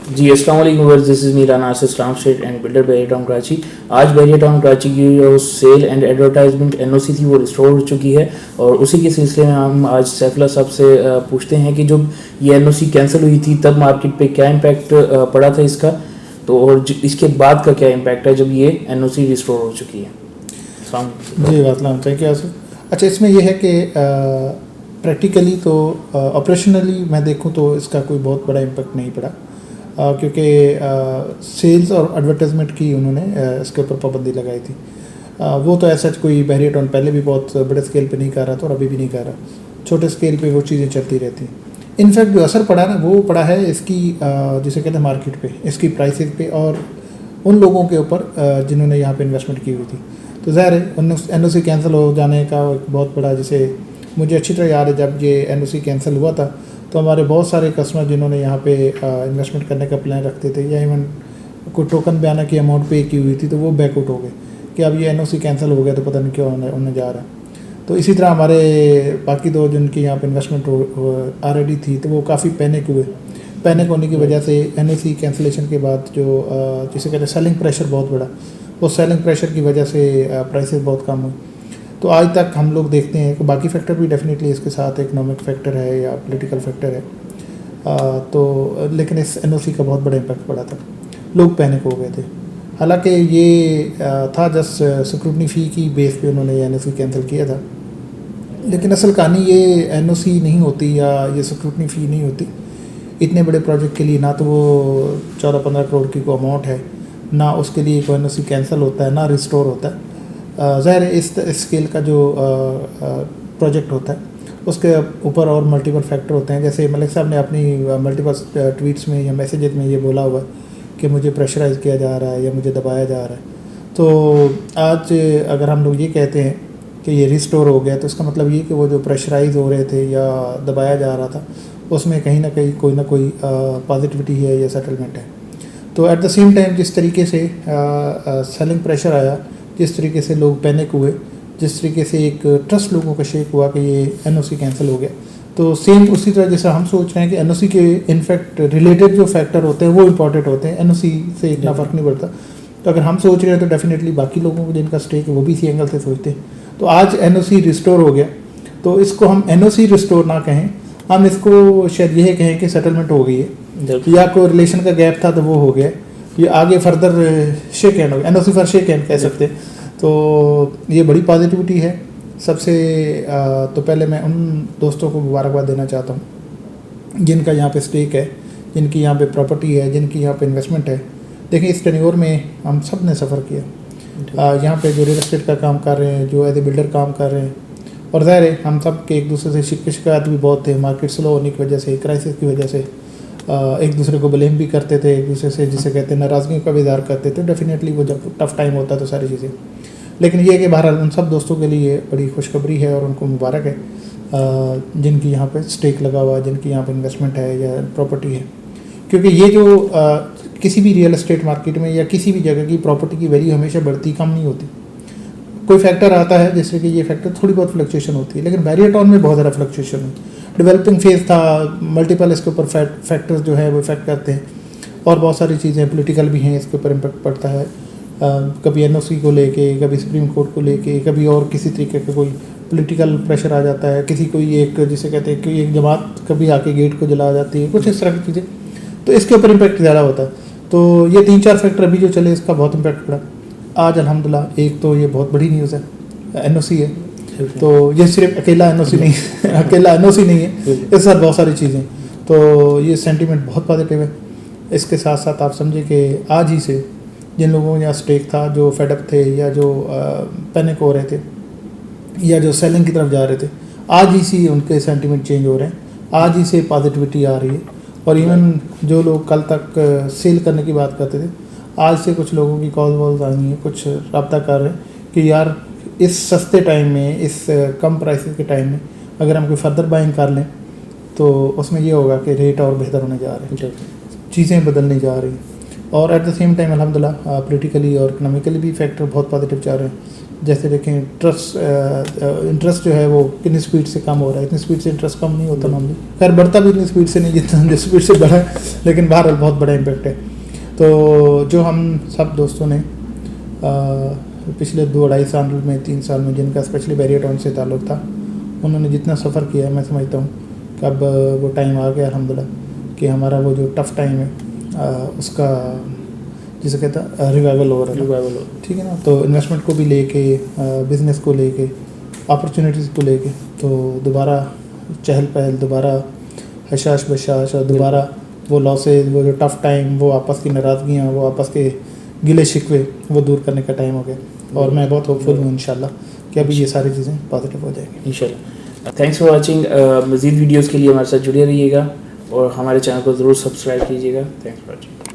जी अस्सलाम वालेकुम viewers, this is me Rana Islam state and builder Bahria town Karachi. आज बैरिया टाउन कराची की जो सेल एंड एडवर्टाइजमेंट एनओसी थी वो रिस्टोर हो चुकी है और उसी के सिलसिले में हम आज सैफुल्लाह साहब से पूछते हैं कि जब ये एनओसी कैंसिल हुई थी तब मार्केट पे क्या इम्पैक्ट पड़ा था इसका, तो और इसके बाद का क्या इम्पैक्ट है जब ये एनओसी रिस्टोर हो चुकी है। जी वास्सलाम, थैंक यू आसिफ। अच्छा, इसमें यह है कि प्रैक्टिकली तो ऑपरेशनली मैं देखूं तो इसका कोई बहुत बड़ा इम्पैक्ट नहीं पड़ा, क्योंकि सेल्स और एडवर्टाइजमेंट की उन्होंने इसके ऊपर पाबंदी लगाई थी। वो तो ऐसा कोई बैरिया टाउन पहले भी बहुत बड़े स्केल पे नहीं कर रहा था और अभी भी नहीं कर रहा, छोटे स्केल पे वो चीज़ें चलती रहती। इनफैक्ट जो असर पड़ा ना वो पड़ा है इसकी जिसे कहते हैं मार्केट पे, इसकी प्राइसेस पे और उन लोगों के ऊपर जिन्होंने यहाँ पे इन्वेस्टमेंट की हुई थी। तो ज़ाहिर है एनओसी कैंसिल हो जाने का एक बहुत बड़ा, जैसे मुझे अच्छी तरह याद है जब ये एनओसी कैंसिल हुआ था तो हमारे बहुत सारे कस्टमर जिन्होंने यहाँ पे इन्वेस्टमेंट करने का प्लान रखते थे या इवन कोई टोकन बयाना की अमाउंट पे की हुई थी तो वो बैकआउट हो गए कि अब ये एनओसी कैंसिल हो गया तो पता नहीं क्यों होने जा रहा है। तो इसी तरह हमारे बाकी दो जिनकी यहाँ पे इन्वेस्टमेंट ऑलरेडी थी तो वो काफ़ी पैनिक हुए। पैनिक होने की वजह से एनओसी कैंसिलेशन के बाद जो जिसे कहते हैं सेलिंग प्रेशर बहुत बड़ा, वो सेलिंग प्रेशर की वजह से प्राइसेस बहुत कम हुई। तो आज तक हम लोग देखते हैं कि बाकी फैक्टर भी डेफिनेटली इसके साथ इकोनॉमिक फैक्टर है या पॉलिटिकल फैक्टर है, तो लेकिन इस एनओसी का बहुत बड़ा इम्पैक्ट पड़ा था, लोग पैनिक हो गए थे। हालांकि ये था जस्ट स्क्रूटनी फ़ी की बेस पे उन्होंने एनओसी कैंसिल किया था, लेकिन असल कहानी ये एनओसी नहीं होती या ये स्क्रूटनी फ़ी नहीं होती इतने बड़े प्रोजेक्ट के लिए। ना तो वो 14-15 करोड़ की कोई अमाउंट है, ना उसके लिए कोई एनओसी कैंसिल होता है, ना रिस्टोर होता है। ज़ाहिर है इस स्केल का जो प्रोजेक्ट होता है उसके ऊपर और मल्टीपल फैक्टर होते हैं। जैसे मलिक साहब ने अपनी मल्टीपल ट्वीट्स में या मैसेजेस में ये बोला हुआ है कि मुझे प्रेशराइज़ किया जा रहा है या मुझे दबाया जा रहा है। तो आज अगर हम लोग ये कहते हैं कि ये रिस्टोर हो गया तो इसका मतलब ये कि वो जो प्रेशराइज़ हो रहे थे या दबाया जा रहा था उसमें कहीं ना कहीं कोई ना कोई पॉजिटिविटी है या सेटलमेंट है। तो एट द सेम टाइम जिस तरीके से सेलिंग प्रेशर आया, जिस तरीके से लोग पैनिक हुए, जिस तरीके से एक ट्रस्ट लोगों का शेक हुआ कि ये एनओसी कैंसिल हो गया, तो सेम उसी तरह जैसा हम सोच रहे हैं कि एनओसी के इनफैक्ट रिलेटेड जो फैक्टर होते हैं वो इंपॉर्टेंट होते हैं, एनओसी से इतना फ़र्क नहीं पड़ता। तो अगर हम सोच रहे हैं तो डेफिनेटली बाकी लोगों को जिनका स्टेक है वो भी इसी एंगल से सोचते हैं। तो आज एनओसी रिस्टोर हो गया तो इसको हम एनओसी रिस्टोर ना कहें, हम इसको शायद यह कहें कि सेटलमेंट हो गई है या कोई रिलेशन का गैप था तो वो हो गया, ये आगे फर्दर शेक हैंड हो गया, एनओसी फॉर शेक हैंड कह सकते हैं। तो ये बड़ी पॉजिटिविटी है। सबसे तो पहले मैं उन दोस्तों को मुबारकबाद देना चाहता हूँ जिनका यहाँ पे स्टेक है, जिनकी यहाँ पे प्रॉपर्टी है, जिनकी यहाँ पे इन्वेस्टमेंट है। देखिए इस टेन्योर में हम सब ने सफ़र किया, यहाँ पे जो रियल एस्टेट का काम कर रहे हैं, जो एज ए बिल्डर काम कर रहे हैं, और ज़ाहिर है हम सब के एक दूसरे से शिकायत भी बहुत थे, मार्केट स्लो होने की वजह से, क्राइसिस की वजह से एक दूसरे को ब्लेम भी करते थे, एक दूसरे से जिसे कहते हैं नाराज़गी का भी इज़हार करते थे। डेफिनेटली वो जब टफ़ टाइम होता है तो सारी चीज़ें, लेकिन ये है कि बहरहाल उन सब दोस्तों के लिए बड़ी खुशखबरी है और उनको मुबारक है जिनकी यहाँ पे स्टेक लगा हुआ है, जिनकी यहाँ पे इन्वेस्टमेंट है या प्रॉपर्टी है। क्योंकि ये जो किसी भी रियल एस्टेट मार्केट में या किसी भी जगह की प्रॉपर्टी की वैल्यू हमेशा बढ़ती कम नहीं होती। कोई फैक्टर आता है जैसे कि ये फैक्टर थोड़ी बहुत फ्लक्चुएशन होती है, लेकिन बैरिया टाउन में बहुत ज़्यादा फ्लक्चुएशन हुई। डेवलपिंग फेज़ था, मल्टीपल इसके ऊपर फैक्टर्स जो है वो इफेक्ट करते हैं और बहुत सारी चीज़ें पॉलिटिकल भी हैं, इसके ऊपर इम्पैक्ट पड़ता है। कभी एनओसी को लेके, कभी सुप्रीम कोर्ट को लेके, कभी और किसी तरीके का कोई पॉलिटिकल प्रेशर आ जाता है, किसी कोई एक जिसे कहते हैं कि एक जमात कभी आके गेट को जला जाती है, कुछ इस तरह की चीज़ें, तो इसके ऊपर इम्पैक्ट ज़्यादा होता है। तो ये 3-4 फैक्टर अभी जो चले इसका बहुत इम्पैक्ट पड़ा। आज अल्हम्दुलिल्लाह एक तो ये बहुत बड़ी न्यूज़ है, एनओसी है, तो ये सिर्फ अकेला एनओसी नहीं है अकेला एनओसी नहीं है, इसके साथ बहुत सारी चीज़ें, तो ये सेंटीमेंट बहुत पॉजिटिव है। इसके साथ साथ आप समझे कि आज ही से जिन लोगों को यहाँ स्टेक था, जो फेडअप थे या जो पैनिक हो रहे थे या जो सेलिंग की तरफ जा रहे थे, आज ही से उनके सेंटीमेंट चेंज हो रहे हैं, आज ही से पॉजिटिविटी आ रही है। और इवन जो लोग कल तक सेल करने की बात करते थे, आज से कुछ लोगों की कॉल वॉल्स आई हैं, कुछ रब्ता कर रहे हैं कि यार इस सस्ते टाइम में, इस कम प्राइसेस के टाइम में अगर हम कोई फर्दर बाइंग कर लें तो उसमें ये होगा कि रेट और बेहतर होने जा रहे हैं, चीज़ें बदलने जा रही हैं। और एट द सेम टाइम अल्हम्दुलिल्लाह पॉलिटिकली और इकनॉमिकली भी फैक्टर बहुत पॉजिटिव जा रहे हैं। जैसे देखें इंटरेस्ट जो है वो कितनी स्पीड से कम हो रहा है, इतनी स्पीड से इंटरेस्ट कम नहीं होता नॉर्मली, खैर बढ़ता भी इतनी स्पीड से नहीं जितना जिस स्पीड से बढ़ा है, लेकिन बहरहाल बहुत बड़ा इम्पेक्ट है। तो जो हम सब दोस्तों ने पिछले 2-2.5 साल में 3 साल में जिनका स्पेशली बैरियर टाउन से ताल्लुक़ था, उन्होंने जितना सफ़र किया मैं समझता हूँ कि अब वो टाइम आ गया अल्हम्दुलिल्लाह कि हमारा वो जो टफ़ टाइम है उसका जिसे कहता है रिवाइवल हो रहा है, ठीक है ना। तो इन्वेस्टमेंट को भी लेके, बिज़नेस को लेके, अपॉर्चुनिटीज़ को लेके, तो दोबारा चहल पहल, दोबारा हशाश बशाश, और दोबारा वो लॉसेज, वो जो टफ़ टाइम, वो आपस की नाराज़गियाँ, वो आपस के गिले शिकवे, वो दूर करने का टाइम हो गया। और मैं बहुत होपफुल हूँ इंशाल्लाह कि अभी ये सारी चीज़ें पॉजिटिव हो जाएंगी इंशाल्लाह। Thanks for watching. मज़ीद वीडियोज़ के लिए हमारे साथ जुड़े रहिएगा और हमारे चैनल को ज़रूर सब्सक्राइब कीजिएगा। Thanks for watching.